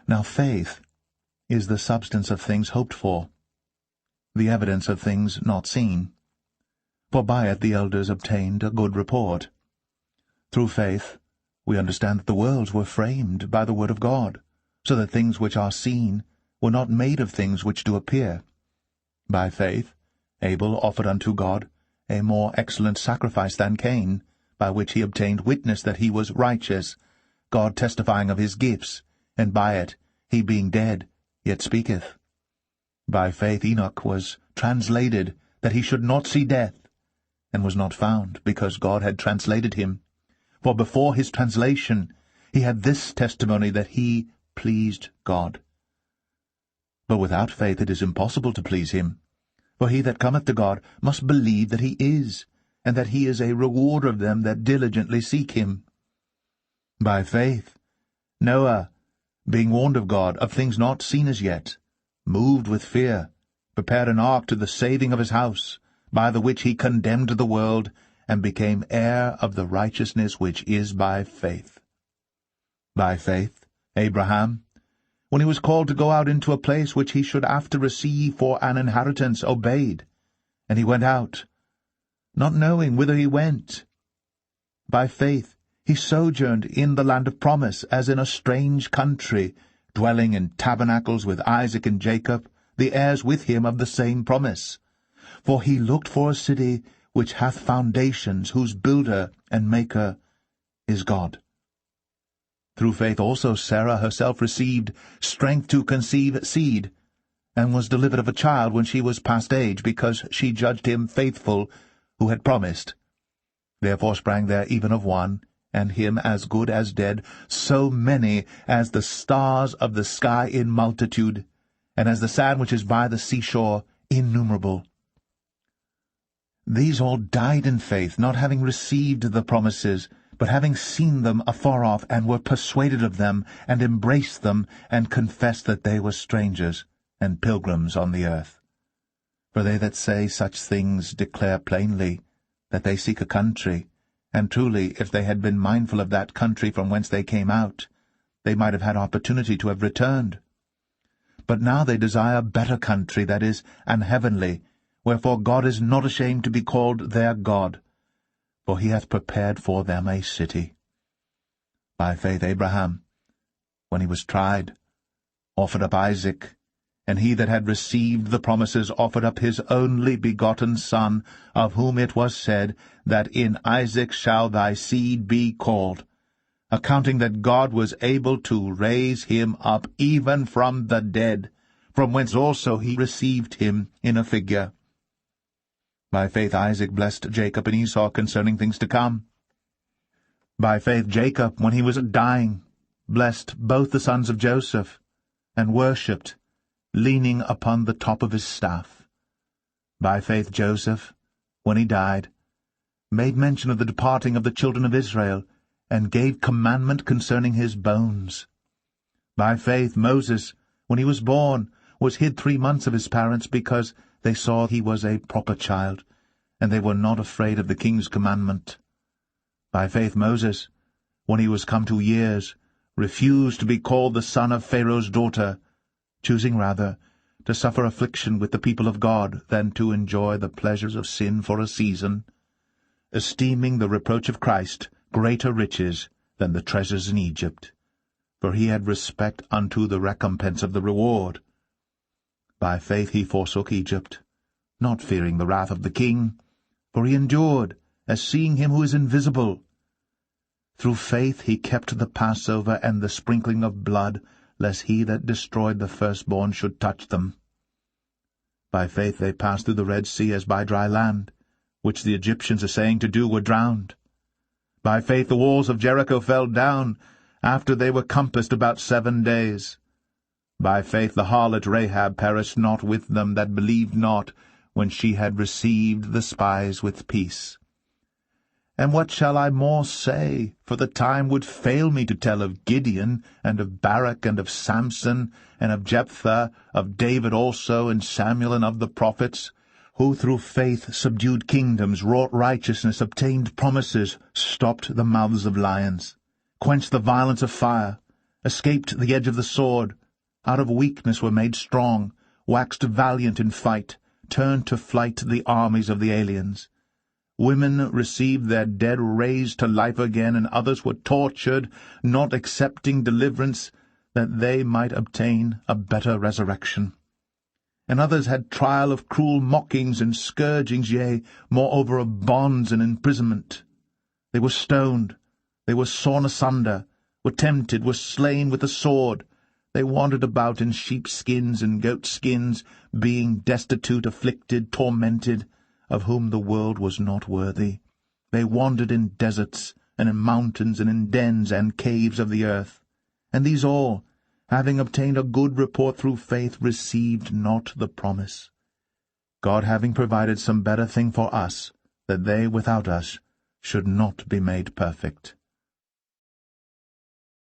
Now faith is the substance of things hoped for, the evidence of things not seen. For by it the elders obtained a good report. Through faith we understand that the worlds were framed by the word of God, so that things which are seen were not made of things which do appear. By faith Abel offered unto God a more excellent sacrifice than Cain, by which he obtained witness that he was righteous, God testifying of his gifts, and by it he being dead yet speaketh. By faith Enoch was translated, that he should not see death, and was not found, because God had translated him. For before his translation he had this testimony, that he pleased God. But without faith it is impossible to please him. For he that cometh to God must believe that he is, and that he is a rewarder of them that diligently seek him. By faith Noah, being warned of God of things not seen as yet, moved with fear, prepared an ark to the saving of his house, by the which he condemned the world, and became heir of the righteousness which is by faith. By faith Abraham, when he was called to go out into a place which he should after receive for an inheritance, obeyed, and he went out, not knowing whither he went. By faith he sojourned in the land of promise, as in a strange country, dwelling in tabernacles with Isaac and Jacob, the heirs with him of the same promise. For he looked for a city which hath foundations, whose builder and maker is God. Through faith also Sarah herself received strength to conceive seed, and was delivered of a child when she was past age, because she judged him faithful who had promised. Therefore sprang there even of one, and him as good as dead, so many as the stars of the sky in multitude, and as the sand which is by the seashore innumerable. These all died in faith, not having received the promises, but having seen them afar off, and were persuaded of them, and embraced them, and confessed that they were strangers and pilgrims on the earth. For they that say such things declare plainly that they seek a country, and truly, if they had been mindful of that country from whence they came out, they might have had opportunity to have returned. But now they desire a better country, that is, an heavenly, wherefore God is not ashamed to be called their God, for he hath prepared for them a city. By faith Abraham, when he was tried, offered up Isaac, and he that had received the promises offered up his only begotten son, of whom it was said, that in Isaac shall thy seed be called, accounting that God was able to raise him up even from the dead, from whence also he received him in a figure. By faith Isaac blessed Jacob and Esau concerning things to come. By faith Jacob, when he was dying, blessed both the sons of Joseph, and worshipped, leaning upon the top of his staff. By faith Joseph, when he died, made mention of the departing of the children of Israel, and gave commandment concerning his bones. By faith Moses, when he was born, was hid 3 months of his parents, because they saw he was a proper child, and they were not afraid of the king's commandment. By faith Moses, when he was come to years, refused to be called the son of Pharaoh's daughter, choosing rather to suffer affliction with the people of God than to enjoy the pleasures of sin for a season, esteeming the reproach of Christ greater riches than the treasures in Egypt, for he had respect unto the recompense of the reward. By faith he forsook Egypt, not fearing the wrath of the king, for he endured, as seeing him who is invisible. Through faith he kept the Passover and the sprinkling of blood, lest he that destroyed the firstborn should touch them. By faith they passed through the Red Sea as by dry land, which the Egyptians assaying to do were drowned. By faith the walls of Jericho fell down, after they were compassed about 7 days. By faith the harlot Rahab perished not with them that believed not, when she had received the spies with peace. And what shall I more say? For the time would fail me to tell of Gideon, and of Barak, and of Samson, and of Jephthah, of David also, and Samuel, and of the prophets, who through faith subdued kingdoms, wrought righteousness, obtained promises, stopped the mouths of lions, quenched the violence of fire, escaped the edge of the sword, out of weakness were made strong, waxed valiant in fight, turned to flight the armies of the aliens. Women received their dead raised to life again, and others were tortured, not accepting deliverance, that they might obtain a better resurrection. And others had trial of cruel mockings and scourgings, yea, moreover of bonds and imprisonment. They were stoned, they were sawn asunder, were tempted, were slain with the sword. They wandered about in sheepskins and goatskins, being destitute, afflicted, tormented, of whom the world was not worthy. They wandered in deserts, and in mountains, and in dens and caves of the earth. And these all, having obtained a good report through faith, received not the promise, God having provided some better thing for us, that they without us should not be made perfect.